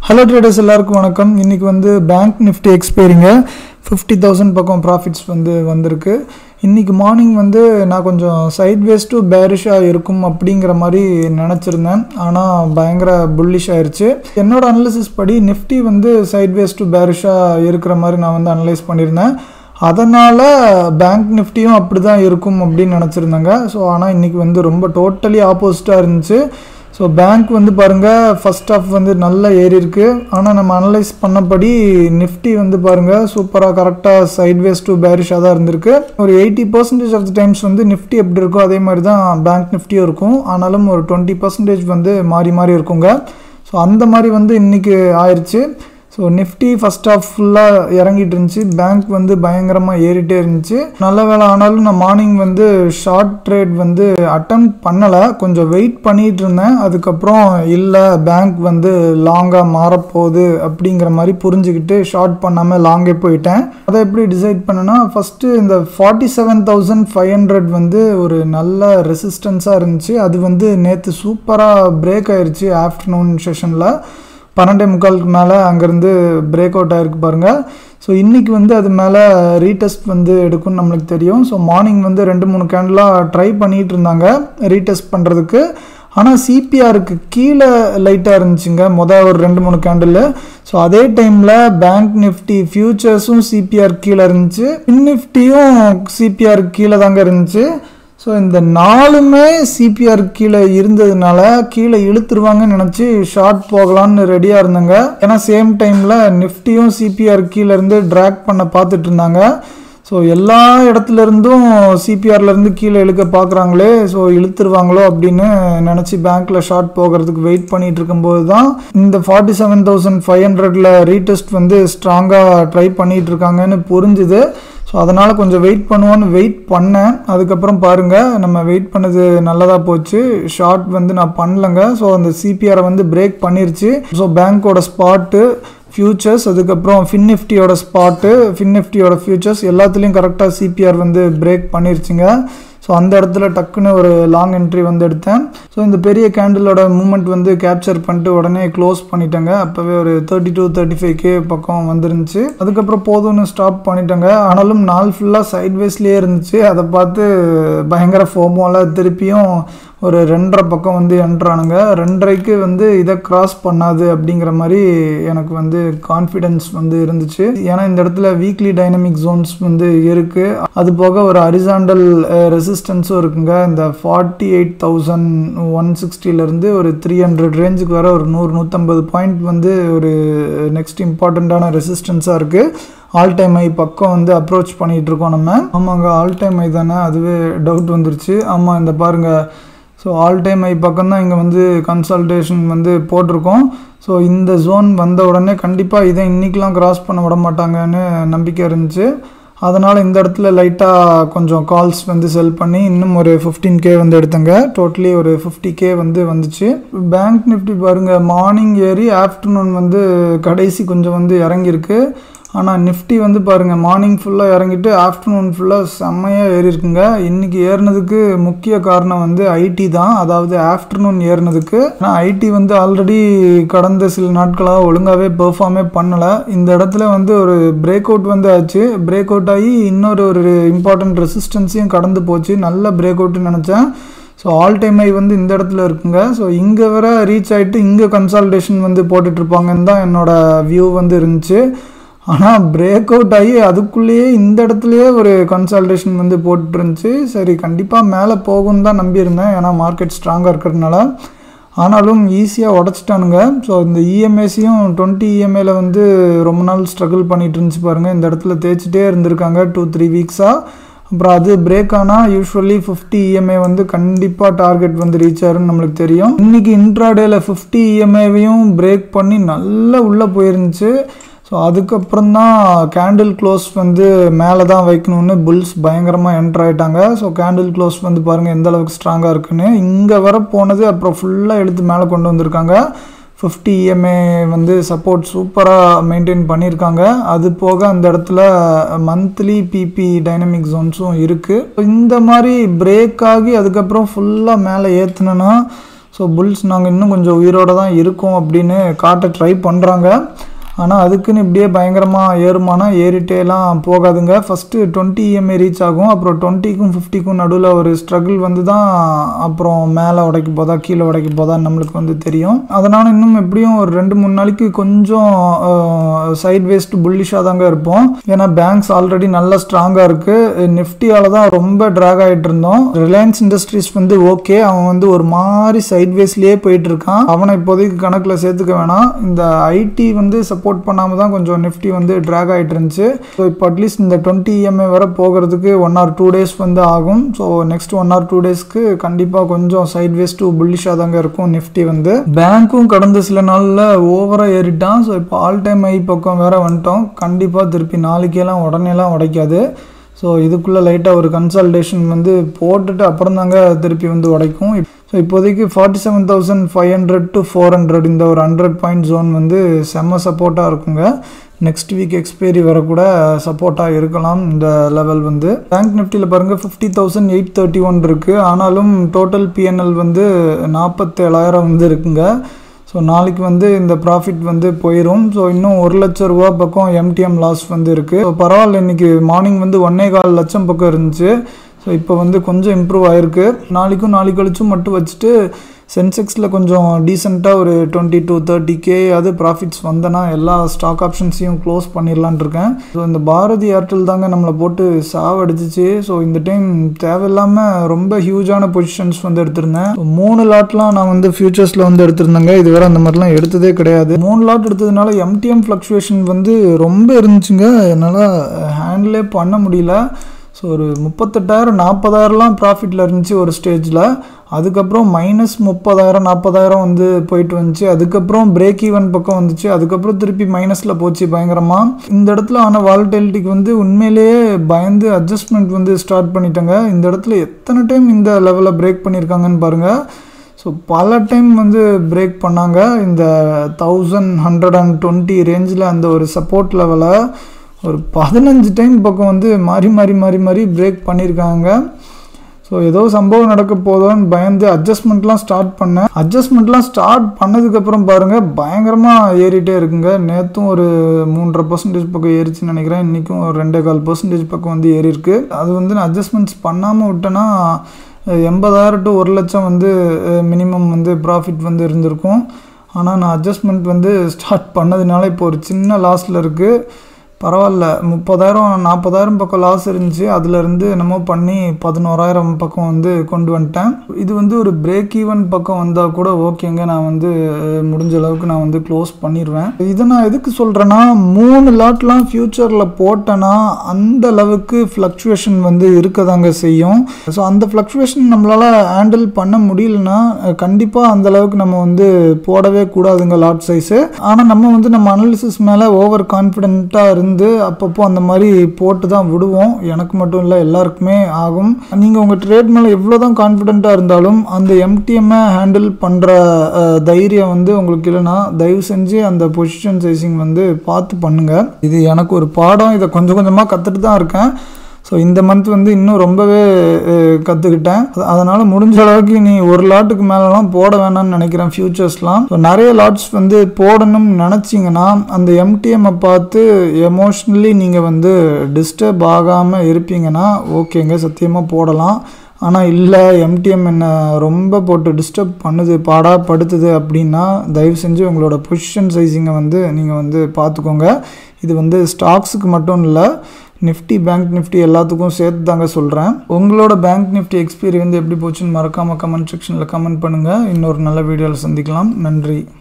Hello traders எல்லாருக்கும் வணக்கம். இன்றைக்கி வந்து பேங்க் நிஃப்டி எக்ஸ்பைரிங்க 50,000 பக்கம் ப்ராஃபிட்ஸ் வந்திருக்கு. இன்றைக்கி மார்னிங் வந்து நான் கொஞ்சம் சைட்வேஸ் டு பேரிஷாக இருக்கும் அப்படிங்கிற மாதிரி நினச்சிருந்தேன். ஆனால் பயங்கர புல்லிஷ் ஆயிடுச்சு. என்னோடய அனலிசிஸ் படி நிஃப்டி வந்து சைட்வேஸ் டு பேரிஷாக இருக்கிற மாதிரி நான் வந்து அனலைஸ் பண்ணியிருந்தேன். அதனால் பேங்க் நிஃப்டியும் அப்படி தான் இருக்கும் அப்படின்னு நினச்சிருந்தேங்க. ஸோ ஆனால் இன்றைக்கி வந்து ரொம்ப டோட்டலி ஆப்போசிட்டாக இருந்துச்சு. ஸோ பேங்க் வந்து பாருங்கள் ஃபஸ்ட் ஆஃப் வந்து நல்லா ஏறி இருக்குது. ஆனால் நம்ம அனலைஸ் பண்ணபடி நிஃப்டி வந்து பாருங்கள் சூப்பராக கரெக்டாக சைட்வேஸ் டு பேரிஷாக தான் இருந்திருக்கு. ஒரு 80% ஆஃப் த டைம்ஸ் வந்து நிஃப்டி எப்படி இருக்கோ அதே மாதிரி தான் பேங்க் நிஃப்டியும் இருக்கும். ஆனாலும் ஒரு 20% வந்து மாறி மாறி இருக்குங்க. ஸோ அந்த மாதிரி வந்து இன்றைக்கி ஆயிடுச்சு. ஸோ நிஃப்டி ஃபஸ்ட் ஆஃப் ஃபுல்லாக இறங்கிட்டு இருந்துச்சு. பேங்க் வந்து பயங்கரமாக ஏறிட்டே இருந்துச்சு. நல்ல வேலை. ஆனாலும் நான் மார்னிங் வந்து ஷார்ட் ட்ரேட் வந்து அட்டெம்ப்ட் பண்ணலை. கொஞ்சம் வெயிட் பண்ணிகிட்டு இருந்தேன். அதுக்கப்புறம் இல்லை பேங்க் வந்து லாங்காக மாறப்போகுது அப்படிங்கிற மாதிரி புரிஞ்சுக்கிட்டு ஷார்ட் பண்ணாமல் லாங்கே போயிட்டேன். அதை எப்படி டிசைட் பண்ணேன்னா, ஃபஸ்ட்டு இந்த 47,500 வந்து ஒரு நல்ல ரெசிஸ்டன்ஸாக இருந்துச்சு. அது வந்து நேற்று சூப்பராக பிரேக் ஆயிடுச்சு. ஆஃப்டர்நூன் செஷனில் 12:45 மேலே அங்கேருந்து பிரேக் அவுட் ஆகிருக்கு பாருங்கள். ஸோ இன்றைக்கி வந்து அது மேலே ரீடெஸ்ட் வந்து எடுக்கும்னு நம்மளுக்கு தெரியும். ஸோ மார்னிங் வந்து 2-3 கேண்டலாக ட்ரை பண்ணிகிட்டு இருந்தாங்க ரீடெஸ்ட் பண்ணுறதுக்கு. ஆனால் சிபிஆருக்கு கீழே லைட்டாக இருந்துச்சுங்க மொதல் ஒரு 2-3 கேண்டில். ஸோ அதே டைமில் பேங்க் நிஃப்டி ஃபியூச்சர்ஸும் சிபிஆர் கீழே இருந்துச்சு, நிஃப்டியும் சிபிஆர் கீழே தாங்க இருந்துச்சு. ஸோ இந்த நாலுமே சிபிஆர் கீழே இருந்ததுனால கீழே இழுத்துருவாங்கன்னு நினச்சி ஷார்ட் போகலான்னு ரெடியாக இருந்தாங்க. ஏன்னா சேம் டைமில் நிஃப்டியும் சிபிஆர் கீழே இருந்து ட்ராக் பண்ண பார்த்துட்டு இருந்தாங்க. ஸோ எல்லா இடத்துலேருந்தும் சிபிஆர்லேருந்து கீழே இழுக்க பார்க்குறாங்களே, ஸோ இழுத்துருவாங்களோ அப்படின்னு நினச்சி பேங்க்கில் ஷார்ட் போகிறதுக்கு வெயிட் பண்ணிகிட்டு இருக்கும்போது தான் இந்த 47,500 ரீடெஸ்ட் வந்து ஸ்ட்ராங்காக ட்ரை பண்ணிகிட்டு இருக்காங்கன்னு புரிஞ்சுது. ஸோ அதனால் கொஞ்சம் வெயிட் பண்ணுவோன்னு வெயிட் பண்ணேன். அதுக்கப்புறம் பாருங்கள் நம்ம வெயிட் பண்ணது நல்லதாக போச்சு. ஷார்ட் வந்து நான் பண்ணலைங்க. ஸோ அந்த சிபிஆரை வந்து பிரேக் பண்ணிருச்சு. ஸோ பேங்க்கோட ஸ்பாட்டு, ஃபியூச்சர்ஸ், அதுக்கப்புறம் ஃபின்னிஃப்டியோட ஸ்பாட்டு, ஃபின்னிஃப்டியோட ஃபியூச்சர்ஸ் எல்லாத்துலேயும் கரெக்டாக சிபிஆர் வந்து பிரேக் பண்ணிருச்சுங்க. ஸோ அந்த இடத்துல டக்குன்னு ஒரு லாங் என்ட்ரி வந்து எடுத்தேன். ஸோ இந்த பெரிய கேண்டிலோட மூமெண்ட் வந்து கேப்சர் பண்ணிட்டு உடனே க்ளோஸ் பண்ணிட்டேங்க. அப்போவே ஒரு 32-35K பக்கம் வந்துருந்துச்சு. அதுக்கப்புறம் போதும்னு ஸ்டாப் பண்ணிட்டேங்க. ஆனாலும் நாள் ஃபுல்லாக சைட்வேஸ்லேயே இருந்துச்சு. அதை பார்த்து பயங்கர ஃபோமோவில் திருப்பியும் ஒரு 2.5 பக்கம் வந்து என்ட்ரானுங்க. 2.5க்கு வந்து இதை கிராஸ் பண்ணாது அப்படிங்கிற மாதிரி எனக்கு வந்து கான்ஃபிடென்ஸ் வந்து இருந்துச்சு. ஏன்னா இந்த இடத்துல வீக்லி டைனமிக் ஜோன்ஸ் வந்து இருக்குது. அது போக ஒரு ஹரிசாண்டல் ரெசிஸ்டன்ஸும் இருக்குங்க. இந்த 48,160 ஒரு 300 ரேஞ்சுக்கு வர ஒரு 100-150 பாயிண்ட் வந்து ஒரு நெக்ஸ்ட் இம்பார்ட்டண்ட்டான ரெசிஸ்டன்ஸாக இருக்குது. ஆல் டைம் ஐ பக்கம் வந்து அப்ரோச் பண்ணிகிட்டு இருக்கோம் நம்ம. ஆமாங்க, ஆல் டைம் ஐ தானே, அதுவே டவுட் வந்துருச்சு. ஆமாம், இந்த பாருங்கள். ஸோ ஆல் டைம் ஐ பக்கம் தான் இங்கே வந்து கன்சல்டேஷன் வந்து போட்டிருக்கோம். ஸோ இந்த ஜோன் வந்த உடனே கண்டிப்பாக இதை இன்றைக்கெலாம் கிராஸ் பண்ண விட மாட்டாங்கன்னு நம்பிக்கை இருந்துச்சு. அதனால் இந்த இடத்துல லைட்டாக கொஞ்சம் கால்ஸ் வந்து செல் பண்ணி இன்னும் ஒரு 15K வந்து எடுத்தங்க. டோட்டலி ஒரு 50K வந்து வந்துச்சு. பேங்க் நிஃப்டி பாருங்கள் மார்னிங் ஏறி ஆஃப்டர்நூன் வந்து கடைசி கொஞ்சம் வந்து இறங்கியிருக்கு. ஆனால் நிஃப்டி வந்து பாருங்கள் மார்னிங் ஃபுல்லாக இறங்கிட்டு ஆஃப்டர்நூன் ஃபுல்லாக செம்மையாக ஏறி இருக்குங்க. இன்றைக்கி ஏறினதுக்கு முக்கிய காரணம் வந்து ஐடி தான். அதாவது ஆஃப்டர்நூன் ஏறினதுக்கு. ஆனால் ஐடி வந்து ஆல்ரெடி கடந்த சில நாட்களாக ஒழுங்காகவே பெர்ஃபார்மே பண்ணலை. இந்த இடத்துல வந்து ஒரு பிரேக் அவுட் வந்து ஆச்சு. பிரேக் அவுட் ஆகி இன்னொரு இம்பார்ட்டன்ட் ரெசிஸ்டன்ஸையும் கடந்து போச்சு. நல்ல பிரேக் அவுட்டுன்னு நினச்சேன். ஸோ ஆல் டைம் ஐ வந்து இந்த இடத்துல இருக்குங்க. ஸோ இங்கே வர ரீச் ஆகிட்டு இங்கே கன்சல்டேஷன் வந்து போட்டுட்ருப்பாங்கன்னு தான் என்னோடய வியூ வந்து இருந்துச்சு. ஆனால் பிரேக் அவுட் ஆகி அதுக்குள்ளேயே இந்த இடத்துலையே ஒரு கன்சல்டேஷன் வந்து போட்டுருந்துச்சு. சரி கண்டிப்பாக மேலே போகும்னு தான் நம்பியிருந்தேன், ஏன்னா மார்க்கெட் ஸ்ட்ராங்காக இருக்கிறதுனால. ஆனாலும் ஈஸியாக உடச்சிட்டானுங்க. ஸோ இந்த இஎம்ஐஸையும் 20 இஎம்ஐயில் வந்து ரொம்ப நாள் ஸ்ட்ரகிள் பண்ணிகிட்டு இருந்துச்சு பாருங்கள். இந்த இடத்துல தேய்ச்சிட்டே இருந்திருக்காங்க 2-3 வீக்ஸாக. அப்புறம் அது பிரேக் ஆனால் யூஸ்வலி 50 இஎம்ஐ வந்து கண்டிப்பாக டார்கெட் வந்து ரீச் ஆகுன்னு நம்மளுக்கு தெரியும். இன்றைக்கி இன்ட்ராடேயில் 50 இஎம்ஐவையும் பிரேக் பண்ணி நல்லா உள்ளே போயிருந்துச்சு. ஸோ அதுக்கப்புறம் தான் கேண்டில் க்ளோஸ் வந்து மேலே தான் வைக்கணும்னு புல்ஸ் பயங்கரமாக என்ட்ரு ஆகிட்டாங்க. ஸோ கேண்டில் க்ளோஸ் வந்து பாருங்கள் எந்த அளவுக்கு ஸ்ட்ராங்காக இருக்குன்னு. இங்கே வர போனது அப்புறம் ஃபுல்லாக எடுத்து மேலே கொண்டு வந்திருக்காங்க. 50 இஎம்ஐ வந்து சப்போர்ட் சூப்பராக மெயின்டைன் பண்ணியிருக்காங்க. அது போக அந்த இடத்துல மந்த்லி பிபி டைனமிக் ஜோன்ஸும் இருக்குது. இந்த மாதிரி பிரேக் ஆகி அதுக்கப்புறம் ஃபுல்லாக மேலே ஏற்றுனோன்னா ஸோ புல்ஸ் நாங்கள் இன்னும் கொஞ்சம் உயிரோடு தான் இருக்கோம் அப்படின்னு காட்ட ட்ரை பண்ணுறாங்க. ஆனால் அதுக்குன்னு இப்படியே பயங்கரமாக ஏறுமானா ஏறிட்டேலாம் போகாதுங்க. ஃபஸ்ட்டு 20 EMA ரீச் ஆகும், அப்புறம் 20க்கும் 50க்கும் நடுவில் ஒரு ஸ்ட்ரகிள் வந்து தான் அப்புறம் மேலே உடைக்க போதா கீழே உடைக்க போதான்னு நம்மளுக்கு வந்து தெரியும். அதனால் இன்னும் எப்படியும் ஒரு 2-3 நாளைக்கு கொஞ்சம் சைட் வேஸ்ட் புல்லிஷாக தாங்க இருப்போம். ஏன்னா பேங்க்ஸ் ஆல்ரெடி நல்லா ஸ்ட்ராங்காக இருக்குது. நிஃப்டியால் தான் ரொம்ப ட்ராக் ஆகிட்டு இருந்தோம். ரிலையன்ஸ் இண்டஸ்ட்ரீஸ் வந்து ஓகே, அவன் வந்து ஒரு மாதிரி சைட் வேஸ்லேயே போயிட்டு இருக்கான். அவனை இப்போதைக்கு கணக்கில் சேர்த்துக்க வேணாம். இந்த ஐடி வந்து சப்போர்ட் பண்ணாமல் தான் கொஞ்சம் நிஃப்டி வந்து ட்ராக் ஆகிட்டு இருந்துச்சு. ஸோ இப்போ அட்லீஸ்ட் இந்த 20 EMA வர போகிறதுக்கு 1 or 2 days வந்து ஆகும். ஸோ நெக்ஸ்ட் 1 or 2 daysக்கு கண்டிப்பாக கொஞ்சம் சைட் வேஸ் டு புல்லிஷாக தாங்க இருக்கும் நிஃப்டி வந்து. பேங்க்கும் கடந்த சில நாளில் ஓவராக ஏறிட்டான். ஸோ இப்போ ஆல் டைம் ஐ பக்கம் வேற வந்துட்டோம். கண்டிப்பாக திருப்பி நாளைக்கெல்லாம் உடனேலாம் உடைக்காது. ஸோ இதுக்குள்ளே லைட்டாக ஒரு கன்சால்டேஷன் வந்து போட்டுட்டு அப்புறம் தாங்க திருப்பி வந்து உடைக்கும். ஸோ இப்போதைக்கு 47,500 to 400 இந்த ஒரு 100 பாயிண்ட் ஜோன் வந்து செம்ம சப்போர்ட்டாக இருக்குங்க. நெக்ஸ்ட் வீக் எக்ஸ்பைரி வரக்கூட சப்போர்ட்டாக இருக்கலாம் இந்த லெவல் வந்து. பேங்க் நிஃப்டியில் பாருங்கள் 50,831 இருக்குது. ஆனாலும் டோட்டல் பிஎன்எல் வந்து 47,000 வந்து இருக்குங்க. ஸோ நாளைக்கு வந்து இந்த ப்ராஃபிட் வந்து போயிடும். ஸோ இன்னும் 1 லட்ச ரூபா பக்கம் எம்டிஎம் லாஸ் வந்து இருக்குது. ஸோ பரவாயில்ல, இன்றைக்கி மார்னிங் வந்து 1.25 லட்சம் பக்கம் இருந்துச்சு. ஸோ இப்போ வந்து கொஞ்சம் இம்ப்ரூவ் ஆகிருக்கு. நாளைக்கு கழிச்சும் மட்டும் வச்சுட்டு சென்செக்ஸில் கொஞ்சம் டீசெண்டாக ஒரு 20 to 30K அது ப்ராஃபிட்ஸ் வந்தனா எல்லா ஸ்டாக் ஆப்ஷன்ஸையும் க்ளோஸ் பண்ணிடலான் இருக்கேன். ஸோ இந்த பாரதி ஏர்டெல் தாங்க நம்மளை போட்டு சாவடிச்சிச்சு. ஸோ இந்த டைம் தேவையில்லாமல் ரொம்ப ஹியூஜான பொசிஷன்ஸ் வந்து எடுத்திருந்தேன். 3 லாட்லாம் நான் வந்து ஃபியூச்சர்ஸில் வந்து எடுத்திருந்தேங்க. இதுவரை அந்த மாதிரிலாம் எடுத்ததே கிடையாது. 3 லாட் எடுத்ததுனால எம்டிஎம் ஃப்ளக்சுவேஷன் வந்து ரொம்ப இருந்துச்சுங்க. என்னால் ஹேண்டிலே பண்ண முடியல. ஸோ ஒரு 38,000 40,000லாம் ப்ராஃபிட்டில் இருந்துச்சு ஒரு ஸ்டேஜில். அதுக்கப்புறம் -30,000 40,000 வந்து போயிட்டு வந்துச்சு. அதுக்கப்புறம் பிரேக் ஈவன் பக்கம் வந்துச்சு. அதுக்கப்புறம் திருப்பி மைனஸில் போச்சு பயங்கரமாக. இந்த இடத்துல ஆன வாலட்டிலிட்டிக்கு வந்து உண்மையிலேயே பயந்து அட்ஜஸ்ட்மெண்ட் வந்து ஸ்டார்ட் பண்ணிட்டேங்க. இந்த இடத்துல எத்தனை டைம் இந்த லெவலில் பிரேக் பண்ணியிருக்காங்கன்னு பாருங்கள். ஸோ பல டைம் வந்து பிரேக் பண்ணாங்க. இந்த 1120 ரேஞ்சில் அந்த ஒரு சப்போர்ட் லெவலை ஒரு 15 டைம் பக்கம் வந்து மாறி பிரேக் பண்ணியிருக்காங்க. ஸோ ஏதோ சம்பவம் நடக்க போதோன்னு பயந்து அட்ஜஸ்ட்மெண்ட்லாம் ஸ்டார்ட் பண்ணதுக்கப்புறம் பாருங்கள் பயங்கரமாக ஏறிட்டே இருக்குங்க. நேற்றும் ஒரு 3.5% பக்கம் ஏறிச்சுன்னு நினைக்கிறேன். இன்றைக்கும் ஒரு 2.25% பக்கம் வந்து ஏறி இருக்கு. அது வந்து நான் அட்ஜஸ்ட்மெண்ட்ஸ் பண்ணாமல் விட்டேன்னா 80,000 to 1 லட்சம் வந்து மினிமம் வந்து ப்ராஃபிட் வந்து இருந்திருக்கும். ஆனால் நான் அட்ஜஸ்ட்மெண்ட் வந்து ஸ்டார்ட் பண்ணதுனால இப்போ ஒரு சின்ன லாஸில் இருக்குது. பரவாயில்ல, 30,000 40,000 பக்கம் லாஸ் இருந்துச்சு. அதுலேருந்து என்னமோ பண்ணி 11,000 பக்கம் வந்து கொண்டு வந்துட்டேன். இது வந்து ஒரு பிரேக் ஈவன் பக்கம் வந்தால் கூட ஓகேங்க, நான் வந்து முடிஞ்ச அளவுக்கு நான் வந்து க்ளோஸ் பண்ணிடுவேன். இதை நான் எதுக்கு சொல்கிறேன்னா, 3 லாட்லாம் ஃப்யூச்சரில் போட்டேன்னா அந்த அளவுக்கு ஃப்ளக்சுவேஷன் வந்து இருக்கதாங்க செய்யும். ஸோ அந்த ஃப்ளக்சுவேஷன் நம்மளால் ஹேண்டில் பண்ண முடியலன்னா கண்டிப்பாக அந்த அளவுக்கு நம்ம வந்து போடவே கூடாதுங்க லாட் சைஸு. ஆனால் நம்ம வந்து நம்ம அனாலிசிஸ் மேலே ஓவர் கான்ஃபிடென்ட்டாக இருந்து அப்பப்போ அந்த மாதிரி போட்டு தான் விடுவோம். எனக்கு மட்டும் இல்லை, எல்லாருக்குமே ஆகும். நீங்கள் உங்கள் ட்ரேட் மேலே எவ்வளோ தான் கான்ஃபிடென்ட்டாக இருந்தாலும் அந்த எம்டிஎம்மை ஹேண்டில் பண்ணுற தைரியம் வந்து உங்களுக்கு இல்லைன்னா தயவு செஞ்சு அந்த பொசிஷன் சைசிங் வந்து பார்த்து பண்ணுங்கள். இது எனக்கு ஒரு பாடம். இதை கொஞ்சம் கொஞ்சமாக கற்றுட்டு தான் இருக்கேன். ஸோ இந்த மந்த் வந்து இன்னும் ரொம்பவே கற்றுக்கிட்டேன். அதனால் முடிஞ்ச அளவுக்கு நீ 1 லாட்டுக்கு மேலெலாம் போட வேணாம்னு நினைக்கிறேன் ஃபியூச்சர்ஸ்லாம். ஸோ நிறைய லாட்ஸ் வந்து போடணும்னு நினச்சிங்கன்னா அந்த எம்டிஎம்மை பார்த்து எமோஷ்னலி நீங்கள் வந்து டிஸ்டர்ப் ஆகாமல் இருப்பீங்கன்னா ஓகேங்க, சத்தியமாக போடலாம். ஆனால் இல்லை, எம்டிஎம் என்ன ரொம்ப போட்டு டிஸ்டர்ப் பண்ணுது, படுத்துது அப்படின்னா தயவு செஞ்சு உங்களோட பொசிஷன் சைஸிங்கை வந்து நீங்கள் வந்து பார்த்துக்கோங்க. இது வந்து ஸ்டாக்ஸுக்கு மட்டும் இல்லை, நிஃப்டி பேங்க் நிஃப்டி எல்லாத்துக்கும் சேர்த்து தாங்க சொல்கிறேன். உங்களோட பேங்க் நிஃப்டி எக்ஸ்பீரியன்ஸ் எப்படி போச்சுன்னு மறக்காமல் கமெண்ட் செக்ஷனில் கமெண்ட் பண்ணுங்கள். இன்னொரு நல்ல வீடியோவில் சந்திக்கலாம். நன்றி.